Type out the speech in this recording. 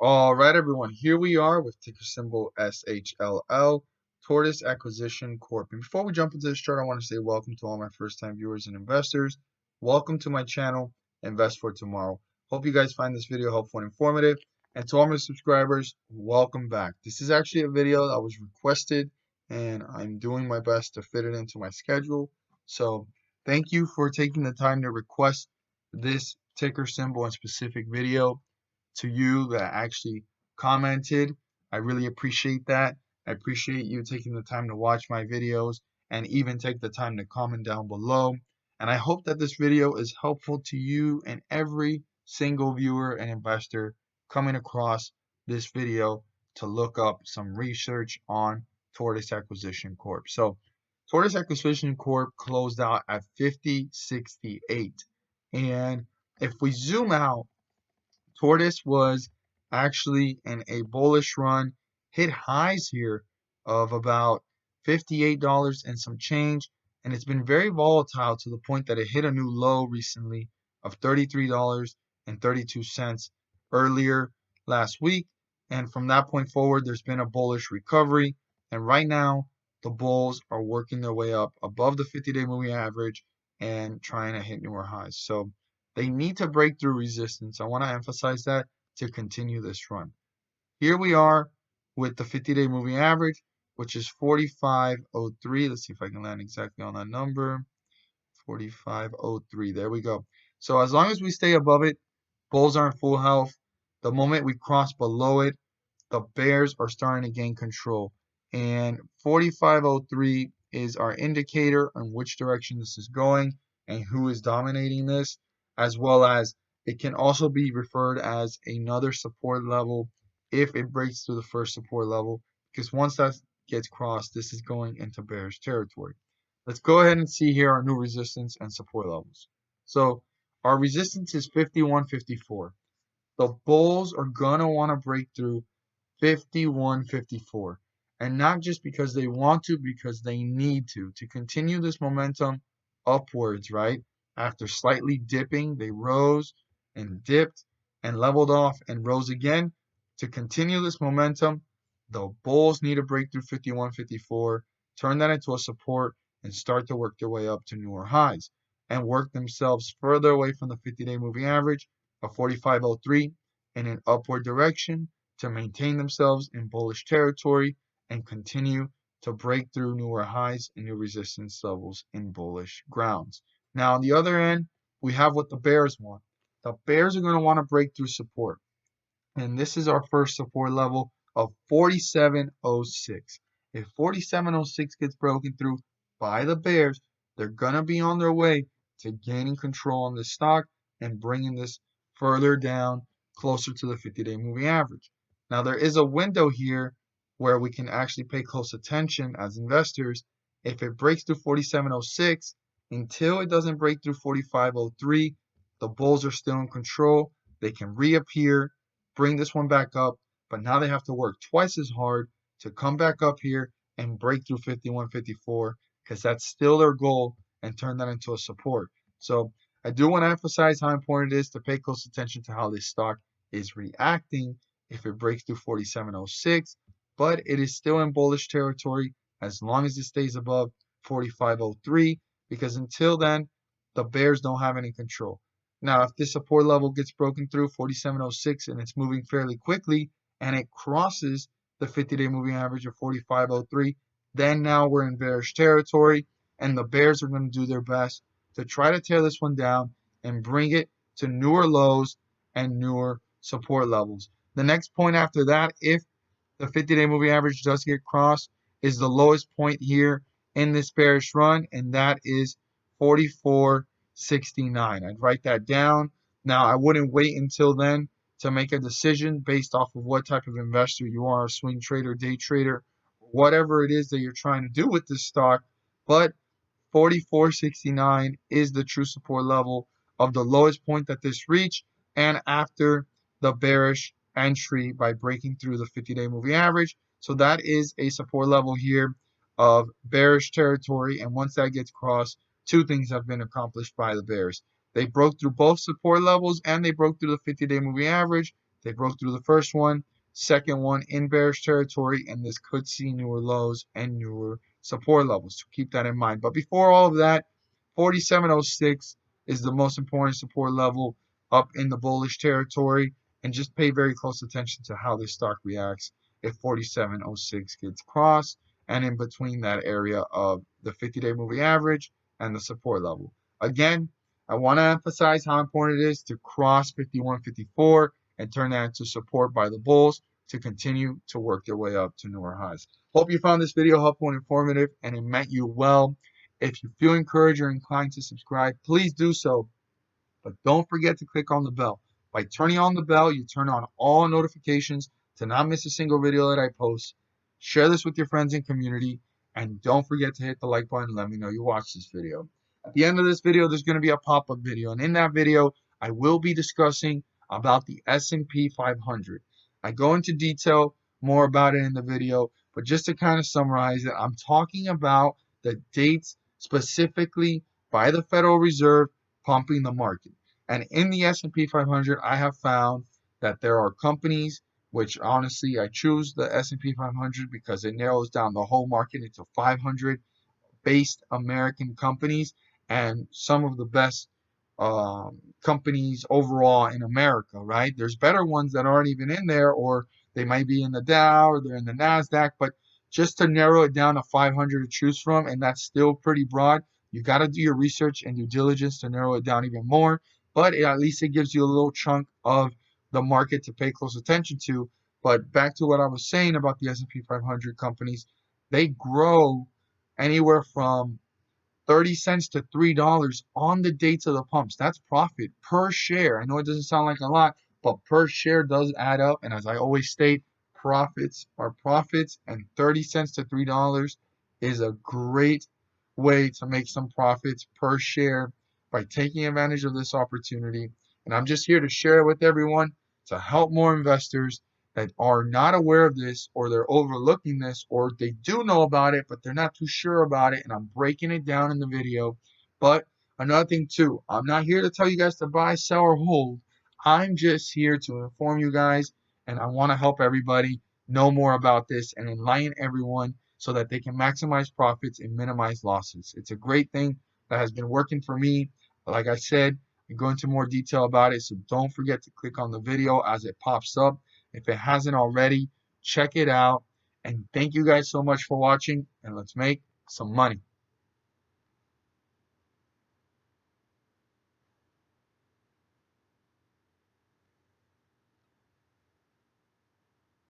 All right, everyone, here we are with ticker symbol SHLL, Tortoise Acquistion Corp. And before we jump into this chart, I want to say welcome to all my first-time viewers and investors. Welcome to my channel, Invest for Tomorrow. Hope you guys find this video helpful and informative. And to all my subscribers, welcome back. This is actually a video that was requested, and I'm doing my best to fit it into my schedule. So thank you for taking the time to request this ticker symbol and specific video. To you that actually commented, I really appreciate that. I appreciate you taking the time to watch my videos and even take the time to comment down below. And I hope that this video is helpful to you and every single viewer and investor coming across this video to look up some research on Tortoise Acquistion Corp. So Tortoise Acquisition Corp closed out at 50.68. And if we zoom out, Tortoise was actually in a bullish run, hit highs here of about $58 and some change, and it's been very volatile to the point that it hit a new low recently of $33.32 earlier last week. And from that point forward, there's been a bullish recovery. And right now, the bulls are working their way up above the 50-day moving average and trying to hit newer highs. So they need to break through resistance. I want to emphasize that to continue this run. Here we are with the 50-day moving average, which is 45.03. Let's see if I can land exactly on that number. 45.03. There we go. So as long as we stay above it, bulls are in full health. The moment we cross below it, the bears are starting to gain control. And 45.03 is our indicator on which direction this is going and who is dominating this, as well as it can also be referred as another support level if it breaks through the first support level, because once that gets crossed, this is going into bearish territory. Let's go ahead and see here our new resistance and support levels. So our resistance is 51.54. The bulls are going to want to break through 51.54. And not just because they want to, because they need to continue this momentum upwards, right? After slightly dipping, they rose and dipped and leveled off and rose again. To continue this momentum, the bulls need to break through 51.54, turn that into a support, and start to work their way up to newer highs and work themselves further away from the 50-day moving average of 45.03 in an upward direction to maintain themselves in bullish territory and continue to break through newer highs and new resistance levels in bullish grounds. Now, on the other end, we have what the bears want. The bears are going to want to break through support. And this is our first support level of 47.06. If 47.06 gets broken through by the bears, they're going to be on their way to gaining control on this stock and bringing this further down closer to the 50-day moving average. Now, there is a window here where we can actually pay close attention as investors. If it breaks through 47.06, until it doesn't break through 45.03, the bulls are still in control. They can reappear, bring this one back up, but now they have to work twice as hard to come back up here and break through 51.54, because that's still their goal, and turn that into a support. So I do want to emphasize how important it is to pay close attention to how this stock is reacting if it breaks through 47.06, but it is still in bullish territory as long as it stays above 45.03, because until then, the bears don't have any control. Now, if this support level gets broken through 47.06 and it's moving fairly quickly and it crosses the 50-day moving average of 45.03, then now we're in bearish territory, and the bears are going to do their best to try to tear this one down and bring it to newer lows and newer support levels. The next point after that, if the 50-day moving average does get crossed, is the lowest point here in this bearish run, and that is 44.69. I'd write that down. Now, I wouldn't wait until then to make a decision based off of what type of investor you are, a swing trader, day trader, whatever it is that you're trying to do with this stock, but 44.69 is the true support level of the lowest point that this reached, and after the bearish entry by breaking through the 50-day moving average. So that is a support level here of bearish territory, and once that gets crossed, two things have been accomplished by the bears. They broke through both support levels and they broke through the 50-day moving average. They broke through the first one, second one in bearish territory, and this could see newer lows and newer support levels. So keep that in mind. But before all of that, 47.06 is the most important support level up in the bullish territory, and just pay very close attention to how this stock reacts if 47.06 gets crossed and in between that area of the 50-day moving average and the support level. Again, I want to emphasize how important it is to cross 51.54 and turn that into support by the bulls to continue to work their way up to newer highs. Hope you found this video helpful and informative, and it meant you well. If you feel encouraged or inclined to subscribe, please do so. But don't forget to click on the bell. By turning on the bell, you turn on all notifications to not miss a single video that I post. Share this with your friends and community, and don't forget to hit the like button and let me know you watched this video. At the end of this video, there's going to be a pop-up video, and in that video, I will be discussing about the S&P 500. I go into detail more about it in the video, but just to kind of summarize it, I'm talking about the dates specifically by the Federal Reserve pumping the market. And in the S&P 500, I have found that there are companies, which honestly I choose the S&P 500 because it narrows down the whole market into 500 based American companies and some of the best companies overall in America, right? There's better ones that aren't even in there, or they might be in the Dow or they're in the NASDAQ, but just to narrow it down to 500 to choose from, and that's still pretty broad. You got to do your research and due diligence to narrow it down even more, but at least it gives you a little chunk of the market to pay close attention to. But back to what I was saying about the S&P 500 companies, they grow anywhere from 30 cents to $3 on the dates of the pumps. That's profit per share. I know it doesn't sound like a lot, but per share does add up. And as I always state, profits are profits, and 30 cents to $3 is a great way to make some profits per share by taking advantage of this opportunity. And I'm just here to share it with everyone to help more investors that are not aware of this, or they're overlooking this, or they do know about it but they're not too sure about it, and I'm breaking it down in the video. But another thing too, I'm not here to tell you guys to buy, sell, or hold. I'm just here to inform you guys, and I want to help everybody know more about this and enlighten everyone so that they can maximize profits and minimize losses. It's a great thing that has been working for me. Like I said, I go into more detail about it, so don't forget to click on the video as it pops up. If it hasn't already, check it out. And thank you guys so much for watching, and let's make some money.